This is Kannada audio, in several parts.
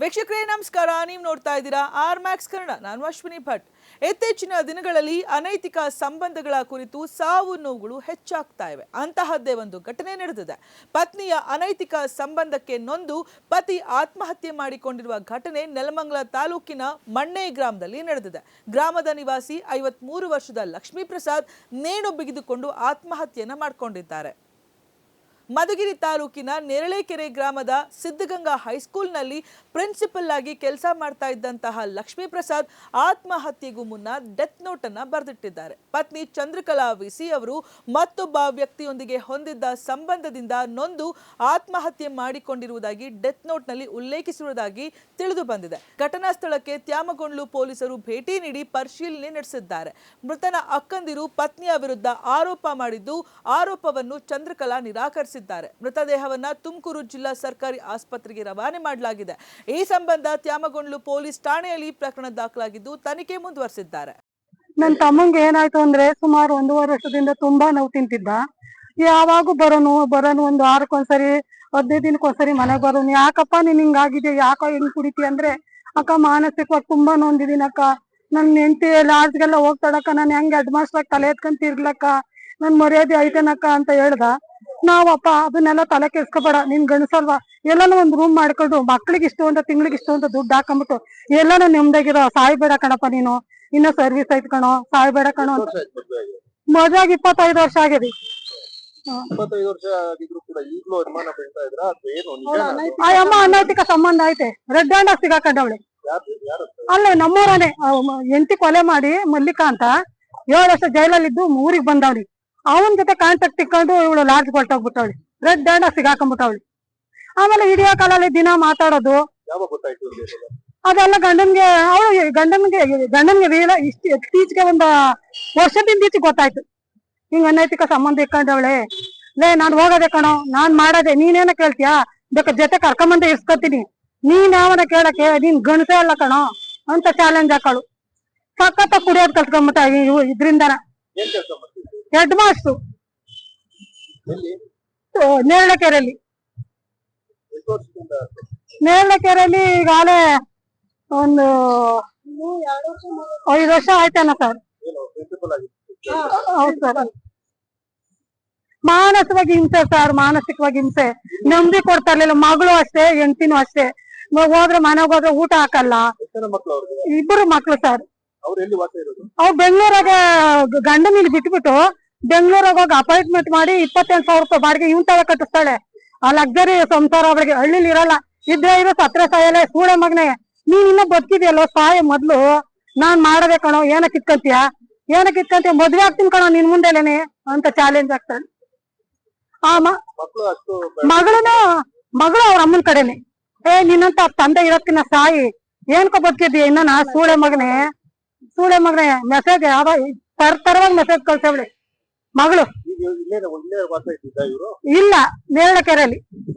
ವೀಕ್ಷಕರೇ ನಮಸ್ಕಾರ. ನೀವು ನೋಡ್ತಾ ಇದ್ದೀರಾ ಆರ್ ಮ್ಯಾಕ್ಸ್ ಕನ್ನಡ. ನಾನು ಅಶ್ವಿನಿ ಭಟ್. ಇತ್ತೀಚಿನ ದಿನಗಳಲ್ಲಿ ಅನೈತಿಕ ಸಂಬಂಧಗಳ ಕುರಿತು ಸಾವು ನೋವುಗಳು ಹೆಚ್ಚಾಗ್ತಾ ಇವೆ. ಅಂತಹದ್ದೇ ಒಂದು ಘಟನೆ ನಡೆದಿದೆ. ಪತ್ನಿಯ ಅನೈತಿಕ ಸಂಬಂಧಕ್ಕೆ ನೊಂದು ಪತಿ ಆತ್ಮಹತ್ಯೆ ಮಾಡಿಕೊಂಡಿರುವ ಘಟನೆ ನೆಲಮಂಗಲ ತಾಲೂಕಿನ ಮಣ್ಣೆ ಗ್ರಾಮದಲ್ಲಿ ನಡೆದಿದೆ. ಗ್ರಾಮದ ನಿವಾಸಿ 53 ವರ್ಷದ ಲಕ್ಷ್ಮೀ ಪ್ರಸಾದ್ ನೇಣು ಬಿಗಿದುಕೊಂಡು ಆತ್ಮಹತ್ಯೆಯನ್ನು ಮಾಡಿಕೊಂಡಿದ್ದಾರೆ. ಮಧುಗಿರಿ ತಾಲೂಕಿನ ನೇರಳೆಕೆರೆ ಗ್ರಾಮದ ಸಿದ್ಧಗಂಗಾ ಹೈಸ್ಕೂಲ್ನಲ್ಲಿ ಪ್ರಿನ್ಸಿಪಲ್ ಆಗಿ ಕೆಲಸ ಮಾಡ್ತಾ ಇದ್ದಂತಹ ಲಕ್ಷ್ಮೀ ಪ್ರಸಾದ್ ಆತ್ಮಹತ್ಯೆಗೂ ಮುನ್ನ ಡೆತ್ ನೋಟ್ ಅನ್ನ ಬರೆದಿಟ್ಟಿದ್ದಾರೆ. ಪತ್ನಿ ಚಂದ್ರಕಲಾ ವಿಸಿ ಅವರು ಮತ್ತೊಬ್ಬ ವ್ಯಕ್ತಿಯೊಂದಿಗೆ ಹೊಂದಿದ್ದ ಸಂಬಂಧದಿಂದ ನೊಂದು ಆತ್ಮಹತ್ಯೆ ಮಾಡಿಕೊಂಡಿರುವುದಾಗಿ ಡೆತ್ ನೋಟ್ ನಲ್ಲಿ ಉಲ್ಲೇಖಿಸಿರುವುದಾಗಿ ತಿಳಿದು ಬಂದಿದೆ. ಘಟನಾ ಸ್ಥಳಕ್ಕೆ ತ್ಯಾಮಗೊಂಡ್ಲು ಪೊಲೀಸರು ಭೇಟಿ ನೀಡಿ ಪರಿಶೀಲನೆ ನಡೆಸಿದ್ದಾರೆ. ಮೃತನ ಅಕ್ಕಂದಿರು ಪತ್ನಿಯ ವಿರುದ್ಧ ಆರೋಪ ಮಾಡಿದ್ದು, ಆರೋಪವನ್ನು ಚಂದ್ರಕಲಾ ನಿರಾಕರಿಸಿದ್ದಾರೆ. ಮೃತದೇಹವನ್ನ ತುಮಕೂರು ಜಿಲ್ಲಾ ಸರ್ಕಾರಿ ಆಸ್ಪತ್ರೆಗೆ ರವಾನೆ ಮಾಡಲಾಗಿದೆ. ಈ ಸಂಬಂಧ ತ್ಯಾಮಗೊಂಡ್ಲು ಪೊಲೀಸ್ ಠಾಣೆಯಲ್ಲಿ ಪ್ರಕರಣ ದಾಖಲಾಗಿದ್ದು ತನಿಖೆ ಮುಂದುವರೆಸಿದ್ದಾರೆ. ನನ್ನ ತಮ್ಮಂಗೆ ಏನಾಯ್ತು ಅಂದ್ರೆ ಸುಮಾರು 1.5 ವರ್ಷದಿಂದ ತುಂಬಾ ನೋವು ತಿಂತಿದ್ದ. ಯಾವಾಗೂ ಬರೋನು ಒಂದು 6ಕ್ಕೊಂದ್ಸರಿ 15 ದಿನಕ್ಕೊಂದ್ಸರಿ ಮನೆಗೆ ಬರೋನು. ಯಾಕಪ್ಪ ನೀನ್ ಹಿಂಗಾಗಿದೆ, ಯಾಕ ಹಿಂಗ್ ಕುಡಿತಿ ಅಂದ್ರೆ, ಅಕ್ಕ ಮಾನಸಿಕವಾಗಿ ತುಂಬಾ ನೊಂದಿದೀನಿ ಅಕ್ಕ, ನನ್ ಹೆಂಡತಿ ಲಾಡ್ಜ್ಗೆಲ್ಲ ಹೋಗ್ತಾಳಕ್ಕ, ನಾನು ಹೆಂಗ್ ಹೆಡ್ ಮಾಸ್ಟರ್ ಆಗಿ ತಲೆ ಎತ್ಕೊಂಡ್ ತಿರ್ಗ್ಲಕ್ಕ, ನನ್ ಮರ್ಯಾದೆ ಐತೇನಕ್ಕ ಅಂತ ಹೇಳ್ದ. ನಾವಪ್ಪ ಅದನ್ನೆಲ್ಲ ತಲೆ ಕೆಡ್ಸ್ಕೊಬೇಡ, ನಿನ್ ಗಂಡಸಲ್ವಾ, ಎಲ್ಲಾನು ಒಂದ್ ರೂಮ್ ಮಾಡ್ಕೊಂಡು ಮಕ್ಳಿಗೆ ಇಷ್ಟು ಅಂತ ತಿಂಗ್ಳಿಗೆ ಇಷ್ಟು ಅಂತ ದುಡ್ಡು ಹಾಕೊಂಡ್ಬಿಟ್ಟು ಎಲ್ಲಾನು ನೆಮ್ಮದಿಗಿರೋ, ಸಾಯ್ಬೇಡ ಕಣಪ್ಪ ನೀನು, ಇನ್ನ ಸರ್ವಿಸ್ ಐತ್ ಕಣೋ, ಸಾಯ್ಬೇಡ ಕಣೋ ಅಂತ. ಮದ್ವೆಗೆ 25 ವರ್ಷ ಆಗಿದೆ. 25 ವರ್ಷ ಆಗಿದ್ರು ಕೂಡ ಈಗಲೂ ಅನುಮಾನ ಬೀಳ್ತಾ ಇದ್ರಾ ಅಥವಾ ಏನು? ಆ ಅಮ್ಮ ಅನೈತಿಕ ಸಂಬಂಧ ಐತೆ, ರೆಡ್ ಹ್ಯಾಂಡ್ ಆಗಿ ಸಿಗಾಕೊಂಡವಳೆ. ಅಲ್ಲೇ ನಮ್ಮೂರನೆ ಹೆಂಡತಿ ಕೊಲೆ ಮಾಡಿ ಮಲ್ಲಿಕಾ ಅಂತ 7 ವರ್ಷ ಜೈಲಲ್ಲಿ ಇದ್ದು ಊರಿಗೆ ಬಂದವ್ರಿ. ಅವನ್ ಜೊತೆ ಕಾಂಟ್ಯಾಕ್ಟ್ ಇಟ್ಕೊಂಡು ಇವಳು ಲಾಡ್ಜ್ ಹೊರಟೋಗ್ಬಿಟ್ಟವಳಿ, ರೆಡ್ ಹ್ಯಾಂಡ್ ಆಗಿ ಸಿಗಾಕೊಂಡ್ಬಿಟ್ಟವಳಿ. ಆಮೇಲೆ ವಿಡಿಯೋ ಕಾಲಲ್ಲಿ ದಿನ ಮಾತಾಡೋದು, ಅದೆಲ್ಲ ಗಂಡನ್ಗೆ ಇತ್ತೀಚೆಗೆ 1 ವರ್ಷದಿಂದ ಈಚೆಗೆ ಗೊತ್ತಾಯ್ತು. ಹಿಂಗ ಅನೈತಿಕ ಸಂಬಂಧ ಇಟ್ಕೊಂಡವಳೆ. ನಾನ್ ಹೋಗೋದೆ ಕಣೋ, ನಾನ್ ಮಾಡೋದೆ, ನೀನೇನ ಕೇಳ್ತೀಯಾ, ಬೇಕಾ ಜೊತೆ ಕರ್ಕೊಂಬಂದೆ ಇಸ್ಕೊತೀನಿ, ನೀನ್ ಯಾವನ ಕೇಳಕ್ಕೆ, ನೀನ್ ಗಣಸೇ ಅಲ್ಲ ಕಣೋ ಅಂತ ಚಾಲೆಂಜ್ ಹಾಕಳು. ಸಖತ್ತ ಕುಡಿಯೋದ್ ಕಲ್ತ್ಕೊಂಡ್ಬಿಟ್ಟ ಇದ್ರಿಂದನ. ಹೆಡ್ ಮಾಸ್ಟ್ರು ನೇರಳೆಕೆರೆಯಲ್ಲಿ ಈಗಾಗಲೇ ಒಂದು 5 ವರ್ಷ ಆಯ್ತೇನ ಸರ್. ಹೌದು ಸರ್. ಮಾನಸಿಕವಾಗಿ ಹಿಂಸೆ ಸರ್, ಮಾನಸಿಕವಾಗಿ ಹಿಂಸೆ. ನೆಮ್ಮದಿ ಕೊಡ್ತಾ ಇರ್ಲಿಲ್ಲ. ಮಗಳು ಅಷ್ಟೇ, ಹೆಂಡತಿನೂ ಅಷ್ಟೇ. ಹೋದ್ರೆ ಮನೆಗೆ ಹೋದ್ರೆ ಊಟ ಹಾಕಲ್ಲ. 2 ಮಕ್ಳು ಸರ್. ಅವ್ರು ಬೆಂಗಳೂರಾಗ ಗಂಡನ ಇಲ್ಲಿ ಬಿಟ್ಬಿಟ್ಟು ಬೆಂಗಳೂರಾಗ ಹೋಗಿ ಅಪಾಯಿಂಟ್ಮೆಂಟ್ ಮಾಡಿ 28,000 ರೂಪಾಯಿ ಬಾಡಿಗೆ ಇವನ್ ತಗ ಕಟ್ಟಿಸ್ತಾಳೆ. ಆ ಲಕ್ಸರಿ ಸಂಸಾರ ಅವ್ರಿಗೆ ಹಳ್ಳಿಲಿ ಇರಲ್ಲ. ಇದ್ರೆ ಇರೋ ಸತ್ರ ಸಾಯಲ್ಲ. ಸೂಳೆ ಮಗನೆ, ನೀನ್ ಇನ್ನ ಬದುಕಿದ್ಯಲ್ಲೋ, ಸಾಯ ಮೊದ್ಲು, ನಾನ್ ಮಾಡದೆ ಕಣೋ, ಏನಕ್ಕೆ ಇಟ್ಕೊಂತೀಯ, ಮದ್ವೆ ಆಗ್ತೀನಿ ಕಣೋ ನಿನ್ ಮುಂದೆಲೇನೆ ಅಂತ ಚಾಲೆಂಜ್ ಆಗ್ತಾಳೆ. ಆ ಮಗಳು ಅವ್ರ ಅಮ್ಮನ ಕಡೆನೆ, ನಿನ್ನಂತ ತಂದೆ ಇರೋದ್ಕಿನ್ನ ಸಾಯಿ, ಏನ್ಕೊ ಬದುಕಿದ್ಯ ಇನ್ನ, ನಾ ಸೂಳೆ ಮಗನೆ ಮೆಸೇಜ್ ತರವಾಗಿ ಮೆಸೇಜ್ ಕಳ್ಸವಳೆ ಮಗಳು. ಇಲ್ಲ, ನೇರಳೆಕೆರೆಯಲ್ಲಿ.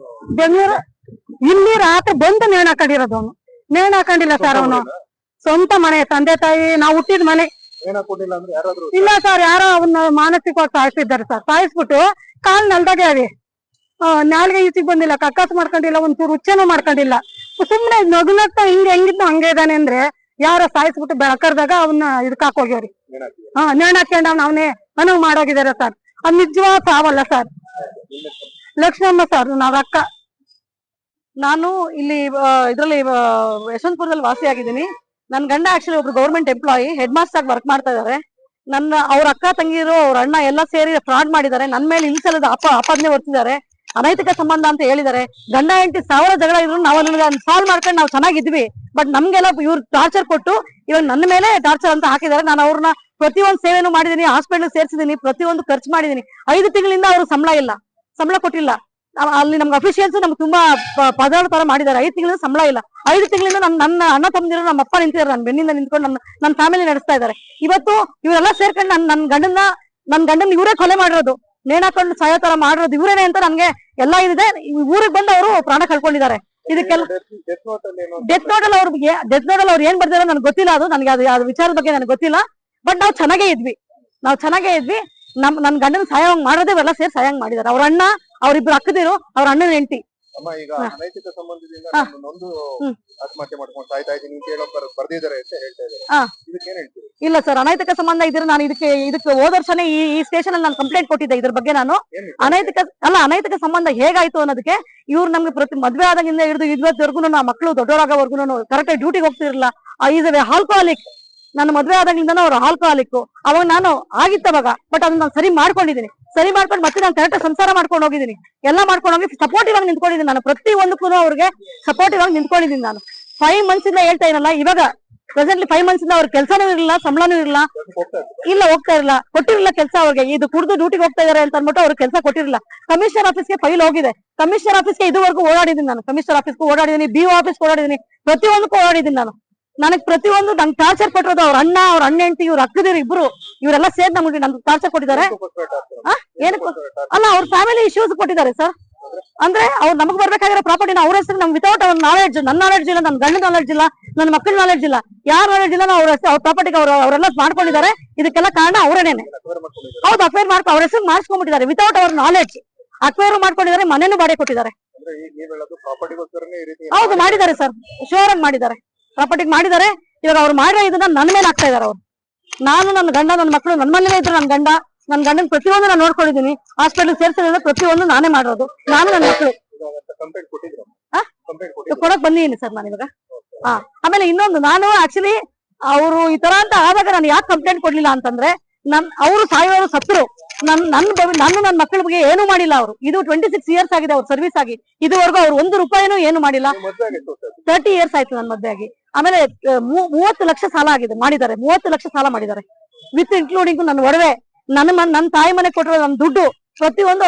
ಬೆಂಗಳೂರು ಇಲ್ಲಿ ರಾತ್ರಿ ಬಂದು ನೇಣು ಹಾಕೊಂಡಿರೋದು. ಅವನು ನೇಣು ಹಾಕೊಂಡಿಲ್ಲ ಸರ್, ಅವನು ಸ್ವಂತ ಮನೆ, ತಂದೆ ತಾಯಿ ನಾವು ಹುಟ್ಟಿದ ಮನೆ. ಇಲ್ಲ ಸರ್, ಯಾರೋ ಅವನ್ನ ಮಾನಸಿಕವಾಗಿ ಸಾಯಿಸಿದ್ದಾರೆ ಸರ್. ಸಾಯಿಸ್ಬಿಟ್ಟು ಕಾಲ್ ನೆಲ್ದಾಗೆ ಅವಿ, ನಾಲ್ಗೆ ಈಚೆಗೆ ಬಂದಿಲ್ಲ, ಕಕ್ಕಾಸು ಮಾಡ್ಕೊಂಡಿಲ್ಲ, ಒಂಚೂರು ಹುಚ್ಚನೂ ಮಾಡ್ಕೊಂಡಿಲ್ಲ. ಸುಮ್ನೆ ನಗುನಗ್ತಾ ಹೆಂಗಿದ್ನು ಹಂಗೆ ಇದ್ದಾನೆ ಅಂದ್ರೆ, ಯಾರ ಸಾಯಿಸ್ಬಿಟ್ಟು ಬೆಳಕರ್ದಾಗ ಅವನ್ನ ಇದಕ್ ಹಾಕೋಗ್ಯವ್ರಿ. ನೇಣು ಹಾಕೊಂಡ್ ಅವನೇ ಅನುವು ಮಾಡೋಗಿದಾರೆ ಸರ್. ಅದ್ ನಿಜವಾದ ಸಾವಲ್ಲ ಸರ್. ಲಕ್ಷ್ಮಮ್ಮ ಸರ್, ನಾವ್ ಅಕ್ಕ. ನಾನು ಇಲ್ಲಿ ಇದ್ರಲ್ಲಿ ಯಶವಂತಪುರದಲ್ಲಿ ವಾಸಿಯಾಗಿದ್ದೀನಿ. ನನ್ ಗಂಡ ಆಕ್ಚುಲಿ ಒಬ್ರು ಗೌರ್ಮೆಂಟ್ ಎಂಪ್ಲಾಯಿ, ಹೆಡ್ ಮಾಸ್ಟರ್ ಆಗಿ ವರ್ಕ್ ಮಾಡ್ತಾ ಇದಾರೆ. ಅವ್ರ ಅಕ್ಕ ತಂಗಿರು, ಅವ್ರ ಅಣ್ಣ ಎಲ್ಲ ಸೇರಿ ಫ್ರಾಡ್ ಮಾಡಿದ್ದಾರೆ. ನನ್ ಮೇಲೆ ಇನ್ಸಲದ ಆಪಾದನೆ ಹೊರ್ತಿದ್ದಾರೆ. ಅನೈತಿಕ ಸಂಬಂಧ ಅಂತ ಹೇಳಿದ್ದಾರೆ. ಗಂಡ ಹೆಂಡತಿ 1000 ಜಗಳ ಇದ್ರು ನಾವು ಅದನ್ನ ಸಾಲ್ವ್ ಮಾಡ್ಕೊಂಡು ನಾವು ಚೆನ್ನಾಗಿದ್ವಿ. ಬಟ್ ನಮ್ಗೆಲ್ಲ ಇವ್ರು ಟಾರ್ಚರ್ ಕೊಟ್ಟು ಇವಾಗ ನನ್ನ ಮೇಲೆ ಟಾರ್ಚರ್ ಅಂತ ಹಾಕಿದ್ದಾರೆ. ನಾನು ಅವ್ರನ್ನ ಪ್ರತಿಯೊಂದು ಸೇವೆನೂ ಮಾಡಿದೀನಿ, ಹಾಸ್ಪಿಟಲ್ ಸೇರ್ಸಿದೀನಿ, ಪ್ರತಿಯೊಂದು ಖರ್ಚು ಮಾಡಿದೀನಿ. 5 ತಿಂಗಳಿಂದ ಅವ್ರು ಸಂಬಳ ಕೊಟ್ಟಿಲ್ಲ. ಅಲ್ಲಿ ನಮ್ಗೆ ಅಫಿಷಿಯಲ್ಸ್ ನಮ್ಗೆ ತುಂಬಾ ಪದಾರ್ಥ ತರ ಮಾಡಿದ್ದಾರೆ. 5 ತಿಂಗಳಿಂದ ಸಂಬಳ ಇಲ್ಲ. 5 ತಿಂಗಳಿಂದ ನನ್ನ ಅಣ್ಣ ತಮ್ಮದಿರು, ನಮ್ಮ ಅಪ್ಪ ನಿಂತಿದ್ದಾರೆ, ನನ್ನ ಬೆನ್ನಿಂದ ನಿಂತ್ಕೊಂಡು ನನ್ನ ಫ್ಯಾಮಿಲಿ ನಡೆಸ್ತಾ ಇದ್ದಾರೆ. ಇವತ್ತು ಇವರೆಲ್ಲ ಸೇರ್ಕೊಂಡು ನನ್ನ ಗಂಡನ ಇವರೇ ಕೊಲೆ ಮಾಡಿರೋದು, ನೇಣಾಕೊಂಡು ಸಾಯೋ ತರ ಮಾಡಿರೋದು ಇವರೇನೆ ಅಂತ ನನ್ಗೆ ಎಲ್ಲ ಇದೆ. ಊರಿಗೆ ಬಂದು ಅವರು ಪ್ರಾಣ ಕಳ್ಕೊಂಡಿದ್ದಾರೆ. ಇದಕ್ಕೆಲ್ಲ ಡೆತ್ ನೋಟ್ ಅಲ್ಲಿ ಅವ್ರು ಏನ್ ಬರ್ದಿರೋ ನನ್ಗೆ ಗೊತ್ತಿಲ್ಲ. ಅದು ನನಗೆ ಅದು ವಿಚಾರದ ಬಗ್ಗೆ ನನಗೆ ಗೊತ್ತಿಲ್ಲ. ಬಟ್ ನಾವು ಚೆನ್ನಾಗೇ ಇದ್ವಿ. ನನ್ ಗಂಡನ ಸಹಾಯ ಮಾಡೋದೇ ಇವೆಲ್ಲ ಸೇರಿ ಸಹಾಯ ಮಾಡಿದಾರೆ. ಅವ್ರ ಅಣ್ಣ, ಅವ್ರಿಬ್ರು ಅಕ್ಕದಿರು, ಅವ್ರ ಅಣ್ಣನ ಹೆಂಡತಿ ಅಮ್ಮ ಈಗ ಅನೈತಿಕ ಸಂಬಂಧದಿಂದ ಹಾ. ನಾನು ನೊಂದು ಹ್ಮ್. ಆತ್ಮಹತ್ಯೆ ಮಾಡ್ಕೊಂಡು ಸಾಯ್ತಾ ಇದ್ದೀನಿ ಅಂತ ಹೇಳೋ ಬರ್ದಿದ್ದಾರೆ ಅಂತ ಹೇಳ್ತಾ ಇದ್ದಾರೆ. ಹಾ. ಇದಕ್ಕೆ ಏನ್ ಹೇಳ್ತೀರಿ? ಇಲ್ಲ ಸರ್, ಅನೈತಿಕ ಸಂಬಂಧ ಇದ್ರೆ ನಾನು ಇದಕ್ಕೆ ಹೋದ ವರ್ಷನೇ ಈ ಸ್ಟೇಷನ್ ಅಲ್ಲಿ ನಾನು ಕಂಪ್ಲೇಂಟ್ ಕೊಟ್ಟಿದ್ದೆ ಇದ್ರ ಬಗ್ಗೆ. ನಾನು ಏನ್ ಅನೈತಿಕ ಸಂಬಂಧ ಹೇಗಾಯ್ತು ಅನ್ನೋದಕ್ಕೆ ಇವ್ರು ನಮ್ಗೆ ಪ್ರತಿ ಮದ್ವೆ ಆದಾಗಿಂದ ಹಿಡಿದು ಇವತ್ತವರೆಗೂ ಆ ಮಕ್ಕಳು ದೊಡ್ಡವರಾಗೋವರೆಗೂ ಕರೆಕ್ಟ್ ಆಗಿ ಡ್ಯೂಟಿಗೆ ಹೋಗ್ತಿರಲಿಲ್ಲ. Is A alcoholic. ನನ್ನ ಮದ್ವೆ ಆದಾಗಿಂದ ಅವ್ರು ಆಲ್ಕೋಹಾಲಿಕ್. ಅವಾಗ ನಾನು ಆಗಿತ್ತವಾಗ, ಬಟ್ ಅದನ್ನ ನಾನು ಸರಿ ಮಾಡ್ಕೊಂಡಿದ್ದೀನಿ. ಸರಿ ಮಾಡ್ಕೊಂಡು ಮತ್ತೆ ನಾನು ಕರೆಕ್ಟ್ ಸಂಸಾರ ಮಾಡ್ಕೊಂಡು ಹೋಗಿದ್ದೀನಿ, ಎಲ್ಲ ಮಾಡ್ಕೊಂಡು ಹೋಗಿ ಸಪೋರ್ಟಿವ್ ಆಗಿ ನಿಂತ್ಕೊಂಡಿದ್ದೀನಿ. ನಾನು ಪ್ರತಿ ಒಂದಕ್ಕೂ ಅವ್ರಿಗೆ ಸಪೋರ್ಟಿವ್ ಆಗಿ ನಿಂತ್ಕೊಂಡಿದ್ದೀನಿ. ನಾನು 5 months ಇಂದ ಹೇಳ್ತಾ ಇರಲ್ಲ, ಇವಾಗ ಪ್ರೆಸೆಂಟ್ಲಿ 5 months ಇಂದ ಅವ್ರ ಕೆಲಸನೂ ಇರಲಿಲ್ಲ, ಸಂಬಳನೂ ಇರಲಿಲ್ಲ. ಇಲ್ಲ, ಹೋಗ್ತಾ ಇರಲಿಲ್ಲ, ಕೊಟ್ಟಿರಲಿಲ್ಲ ಕೆಲಸ ಅವ್ರಿಗೆ. ಇದು ಕುಡಿದು ಡ್ಯೂಟಿಗೆ ಹೋಗ್ತಾ ಇದಾರೆ ಅಂತ ಅಂದ್ಬಿಟ್ಟು ಅವ್ರಿಗೆ ಕೆಲಸ ಕೊಟ್ಟಿರಲಿಲ್ಲ. ಕಮಿಷನರ್ ಆಫೀಸ್ಗೆ ಫೈಲ್ ಹೋಗಿದೆ. ಕಮಿಷನರ್ ಆಫೀಸ್ಗೆ ಇದುವರೆಗೂ ಓಡಾಡಿದ್ದೀನಿ ನಾನು. ಕಮಿಷನರ್ ಆಫೀಸ್ಗೂ ಓಡಾಡಿದ್ದೀನಿ, BO ಆಫೀಸ್ ಓಡಾಡಿದ್ದೀನಿ, ಪ್ರತಿಯೊಂದಕ್ಕೂ ಓಡಾಡಿದ್ದೀನಿ ನಾನು. ನನಗ್ ಪ್ರತಿಯೊಂದು ನಂಗೆ ಟಾರ್ಚರ್ ಕೊಟ್ಟಿರೋದು ಅವ್ರ ಅಣ್ಣ, ಅವ್ರ ಅಣ್ಣ ಹೆಂಡತಿ, ಇವ್ರ ಅಕ್ಕದಿರು ಇಬ್ರು, ಇವರೆಲ್ಲ ಸೇರಿ ನಮ್ಗೆ ಟಾರ್ಚರ್ ಕೊಟ್ಟಿದ್ದಾರೆ. ಏನಕ್ಕೆ? ಅಲ್ಲ, ಅವ್ರ ಫ್ಯಾಮಿಲಿ ಇಶ್ಯೂಸ್ ಕೊಟ್ಟಿದ್ದಾರೆ ಸರ್. ಅಂದ್ರೆ ಅವ್ರು ನಮಗ್ ಬರ್ಬೇಕಾಗಿರೋ ಪ್ರಾಪರ್ಟಿನ ಅವ್ರ ಹೆಸರು ನಮ್ ವಿತೌಟ್ ಅವ್ರ ನಾಲೆಡ್ಜ್, ನನ್ನ ನಾಲೆಡ್ಜ್ ಇಲ್ಲ, ನನ್ನ ಗಂಡ ನಾಲೆಡ್ಜ್ ಇಲ್ಲ, ನನ್ನ ಮಕ್ಕಳ ನಾಲೆಡ್ಜ್ ಇಲ್ಲ, ಯಾರ ನಾಲೆಡ್ಜ್ ಇಲ್ಲ, ಅವ್ರ ಹೆಸರು ಅವ್ರ ಪ್ರಾಪರ್ಟಿಗೆ ಅವರೆಲ್ಲ ಮಾಡ್ಕೊಂಡಿದ್ದಾರೆ. ಇದಕ್ಕೆಲ್ಲ ಕಾರಣ ಅವರೇನೇನೆ. ಹೌದು, ಅಕ್ವೈರ್ ಅವ್ರ ಹೆಸರು ಮಾಡಿಸ್ಕೊಂಡ್ಬಿಟ್ಟಿದ್ದಾರೆ ವಿತೌಟ್ ಅವ್ರ ನಾಲೆಡ್ಜ್. ಅಕ್ವೈರ್ ಮಾಡ್ಕೊಂಡಿದ್ದಾರೆ, ಮನೇನು ಬಾಡಿಗೆ ಕೊಟ್ಟಿದ್ದಾರೆ. ಹೌದು, ಮಾಡಿದ್ದಾರೆ ಸರ್, ಶೋರ್ ಆಗಿ ಮಾಡಿದ್ದಾರೆ, ಪ್ರಾಪರ್ಟಿಗೆ ಮಾಡಿದ್ದಾರೆ. ಇವಾಗ ಅವ್ರು ಮಾಡಿರೋ ಇದನ್ನ ನನ್ನ ಮೇಲೆ ಹಾಕ್ತಾ ಇದಾರೆ ಅವ್ರು. ನಾನು, ನನ್ನ ಗಂಡ, ನನ್ನ ಮಕ್ಕಳು ನನ್ನ ಮನೇಲೇ ಇದ್ರು. ನನ್ನ ಗಂಡನ ಪ್ರತಿಯೊಂದು ನಾನು ನೋಡ್ಕೊಂಡಿದ್ದೀನಿ. ಹಾಸ್ಪಿಟಲ್ ಸೇರ್ಸಿದ್ರೆ ಪ್ರತಿಯೊಂದು ನಾನೇ ಮಾಡೋದು, ನಾನು ನನ್ನ ಮಕ್ಕಳು. ಕೊಡಕ್ ಬಂದಿದ್ದೀನಿ ಸರ್ ನಾನು ಇವಾಗ. ಆಮೇಲೆ ಇನ್ನೊಂದು, ನಾನು ಆಕ್ಚುಲಿ ಅವರು ಈ ತರ ಅಂತ ಆದಾಗ ನಾನು ಯಾಕೆ ಕಂಪ್ಲೇಂಟ್ ಕೊಡ್ಲಿಲ್ಲ ಅಂತಂದ್ರೆ, ಅವರು ಸಾಯೋರು ಸತ್ರು, ನನ್ನ ಮಕ್ಕಳ ಬಗ್ಗೆ ಏನು ಮಾಡಿಲ್ಲ ಅವರು. ಇದು 26 years ಆಗಿದೆ ಅವ್ರ ಸರ್ವಿಸ್ ಆಗಿ. ಇದುವರೆಗೂ ಅವ್ರು 1 ರೂಪಾಯಿನೂ ಏನು ಮಾಡಿಲ್ಲ. 30 years ಆಯ್ತು ನನ್ನ ಮದ್ವೆ ಆಗಿ. ಆಮೇಲೆ 30 ಲಕ್ಷ ಸಾಲ ಆಗಿದೆ, ಮಾಡಿದ್ದಾರೆ. 30 ಲಕ್ಷ ಸಾಲ ಮಾಡಿದ್ದಾರೆ, ವಿತ್ ಇನ್ಕ್ಲೂಡಿಂಗ್ ನನ್ನ ಒಡವೆ, ನನ್ನ ತಾಯಿ ಮನೆ ಕೊಟ್ಟಿರೋ ನನ್ನ ದುಡ್ಡು, ಪ್ರತಿಯೊಂದು